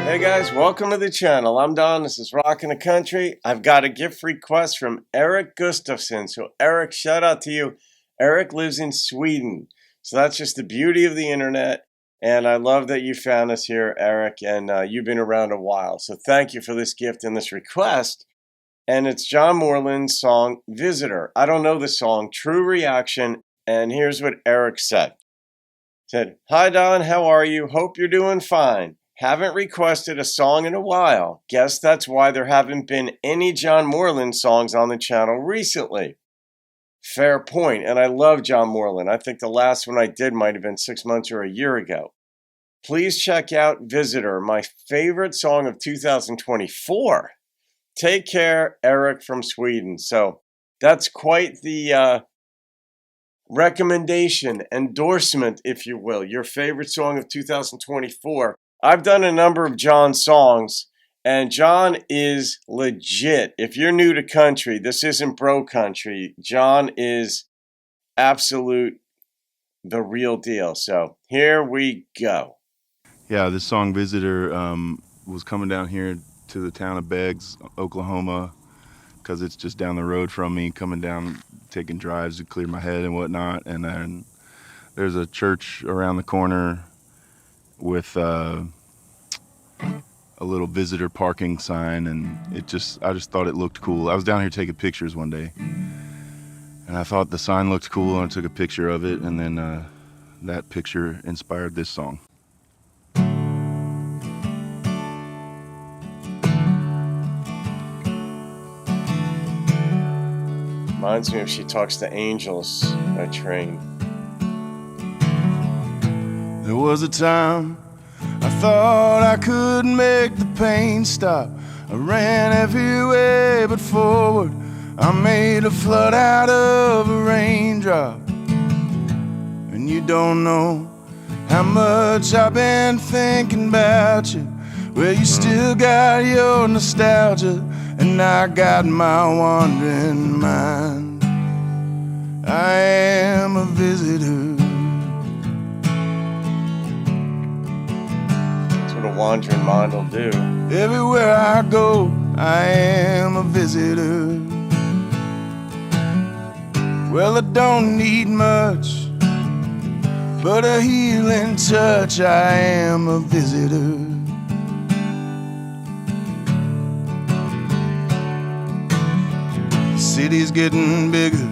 Hey guys, welcome to the channel. I'm Don. This is Rockin' the Country. I've got a gift request from Erik Gustaffson. So Erik, shout out to you. Erik lives in Sweden. So that's just the beauty of the internet. And I love that you found us here, Erik, and you've been around a while. So thank you for this gift and this request. And it's John Moreland's song, Visitor. I don't know the song, True Reaction. And here's what Erik said. Said, "Hi Don, how are you? Hope you're doing fine. Haven't requested a song in a while. Guess that's why there haven't been any John Moreland songs on the channel recently." Fair point, and I love John Moreland. I think the last one I did might have been 6 months or a year ago. Please check out Visitor, my favorite song of 2024. Take care, Erik from Sweden. So that's quite the recommendation, endorsement, if you will. Your favorite song of 2024. I've done a number of John's songs, and John is legit. If you're new to country, this isn't bro country. John is absolute, the real deal. So here we go. Yeah, this song Visitor was coming down here to the town of Beggs, Oklahoma, because it's just down the road from me, coming down, taking drives to clear my head and whatnot. And then there's a church around the corner with a little visitor parking sign, and I just thought it looked cool. I was down here taking pictures one day, and I thought the sign looked cool, and I took a picture of it, and then that picture inspired this song. Reminds me of She Talks to Angels by Train. There was a time I thought I could make the pain stop. I ran every way but forward. I made a flood out of a raindrop. And you don't know how much I've been thinking about you. Well, you still got your nostalgia, and I got my wandering mind. I am a visitor. That's what a wandering mind will do. Everywhere I go, I am a visitor. Well, I don't need much, but a healing touch. I am a visitor. The city's getting bigger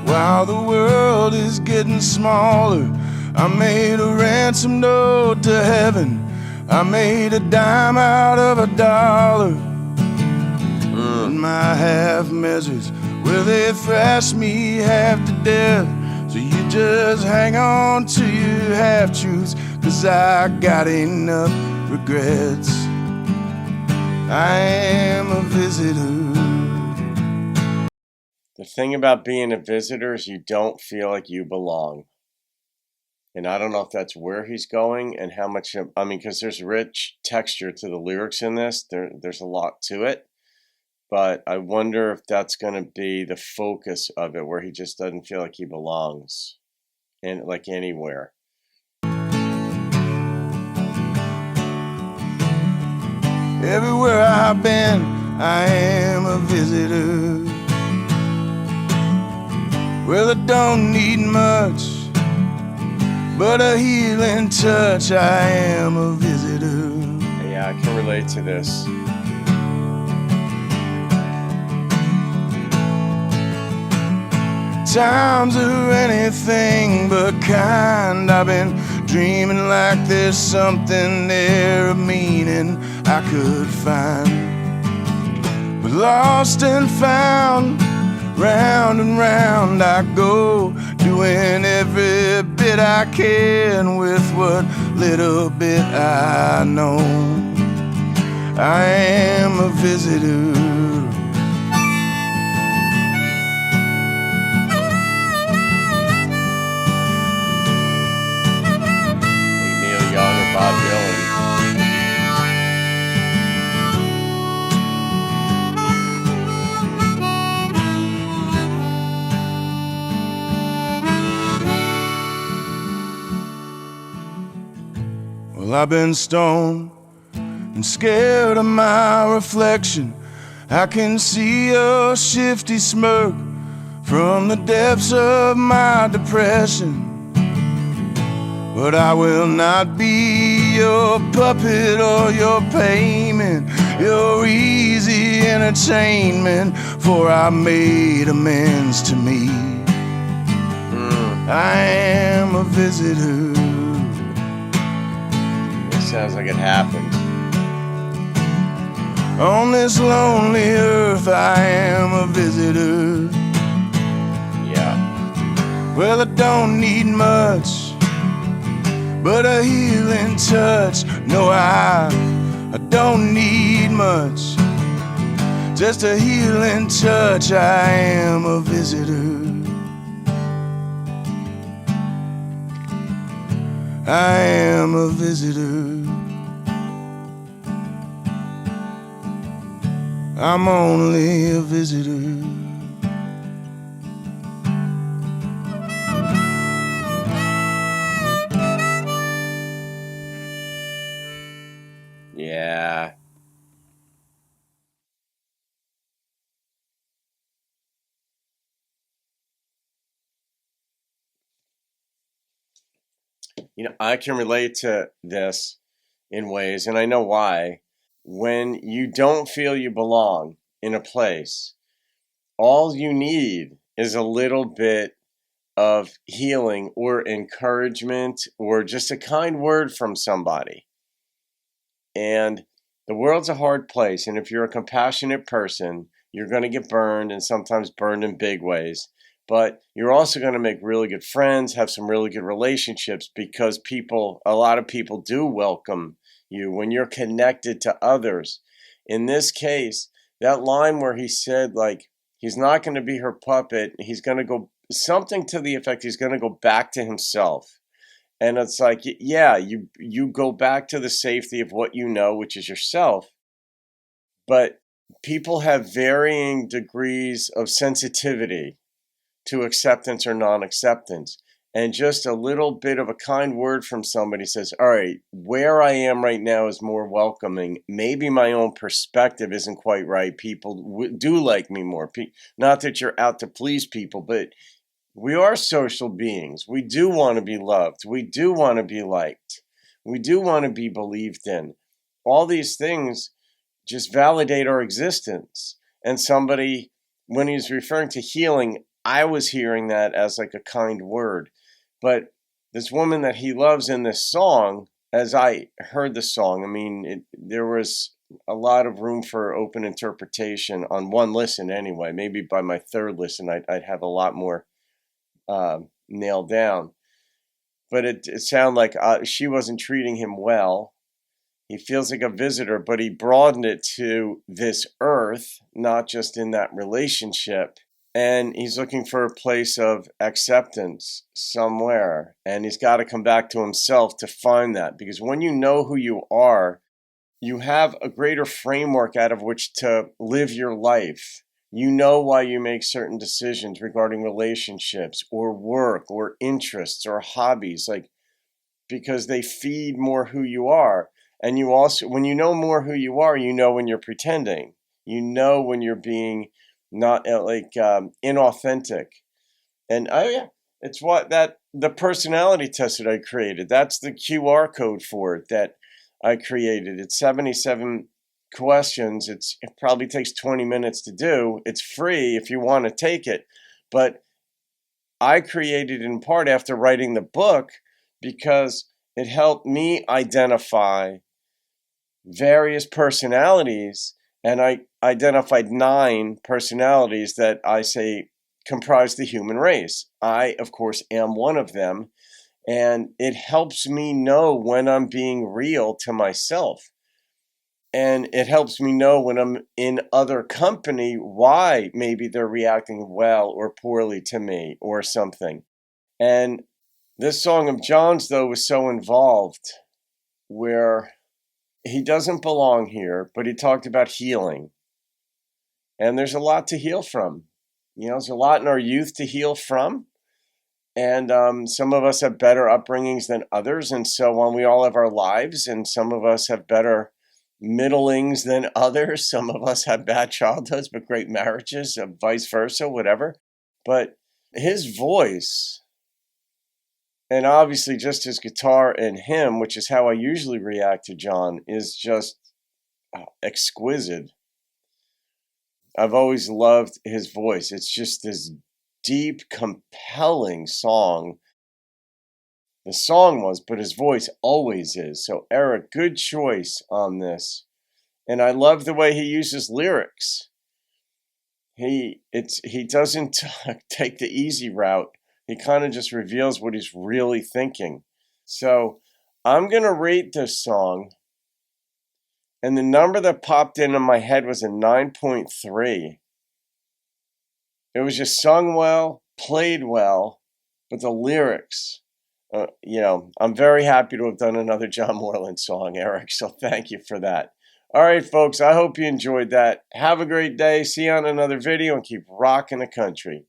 while the world is getting smaller. I made a ransom note to heaven. I made a dime out of a dollar. And my half measures, well, they thrashed me half to death. So you just hang on to your half truths, 'cause I got enough regrets. I am a visitor. The thing about being a visitor is you don't feel like you belong. And I don't know if that's where he's going and how much, I mean, because there's rich texture to the lyrics in this. There's a lot to it. But I wonder if that's going to be the focus of it, where he just doesn't feel like he belongs in, like, anywhere. Everywhere I've been, I am a visitor. Well, I don't need much, but a healing touch. I am a visitor. Yeah, I can relate to this. Times are anything but kind. I've been dreaming like there's something there of meaning I could find. But lost and found, round and round I go, doing every bit I can with what little bit I know. I am a visitor. Bob Dylan. Well, I've been stoned and scared of my reflection. I can see a shifty smirk from the depths of my depression. But I will not be your puppet or your payment, your easy entertainment, for I made amends to me. I am a visitor. It sounds like it happened. On this lonely earth, I am a visitor. Yeah. Well, I don't need much, but a healing touch. No, I don't need much, just a healing touch. I am a visitor. I am a visitor. I'm only a visitor. Yeah. You know, I can relate to this in ways, and I know why. When you don't feel you belong in a place, all you need is a little bit of healing or encouragement or just a kind word from somebody. And the world's a hard place. And if you're a compassionate person, you're going to get burned, and sometimes burned in big ways. But you're also going to make really good friends, have some really good relationships, because a lot of people do welcome you when you're connected to others. In this case, that line where he said, like, he's not going to be her puppet, he's going to go, something to the effect, he's going to go back to himself. And it's like, yeah, you go back to the safety of what you know, which is yourself. But people have varying degrees of sensitivity to acceptance or non-acceptance. And just a little bit of a kind word from somebody says, all right, where I am right now is more welcoming. Maybe my own perspective isn't quite right. People do like me more. Not that you're out to please people, but we are social beings. We do want to be loved. We do want to be liked. We do want to be believed in. All these things just validate our existence. And somebody, when he's referring to healing, I was hearing that as like a kind word. But this woman that he loves in this song, as I heard the song, I mean, there was a lot of room for open interpretation on one listen anyway. Maybe by my third listen, I'd have a lot more nailed down. But it sounded like she wasn't treating him well. He feels like a visitor, but he broadened it to this earth, not just in that relationship. And he's looking for a place of acceptance somewhere. And he's got to come back to himself to find that. Because when you know who you are, you have a greater framework out of which to live your life. You know why you make certain decisions regarding relationships or work or interests or hobbies, like, because they feed more who you are. And you also, when you know more who you are, you know when you're pretending. You know when you're being not inauthentic. And oh yeah, it's the personality test that I created. That's the QR code for it that I created. It's 77 questions. It probably takes 20 minutes to do. It's free if you want to take it. But I created it in part after writing the book because it helped me identify various personalities, and I identified 9 personalities that I say comprise the human race. I, of course, am one of them, and it helps me know when I'm being real to myself. And it helps me know when I'm in other company why maybe they're reacting well or poorly to me or something. And this song of John's, though, was so involved where he doesn't belong here, but he talked about healing. And there's a lot to heal from. You know, there's a lot in our youth to heal from. And some of us have better upbringings than others, and so on. We all have our lives, and some of us have better middlings than others. Some of us have bad childhoods but great marriages, vice versa, whatever. But his voice, and obviously just his guitar and him, which is how I usually react to John, is just exquisite. I've always loved his voice. It's just this deep, compelling song. The song was, but his voice always is. So Erik, good choice on this. And I love the way he uses lyrics. He doesn't take the easy route. He kind of just reveals what he's really thinking. So I'm going to rate this song. And the number that popped into my head was a 9.3. It was just sung well, played well, but the lyrics, I'm very happy to have done another John Moreland song, Erik, so thank you for that. All right, folks, I hope you enjoyed that. Have a great day. See you on another video and keep rocking the country.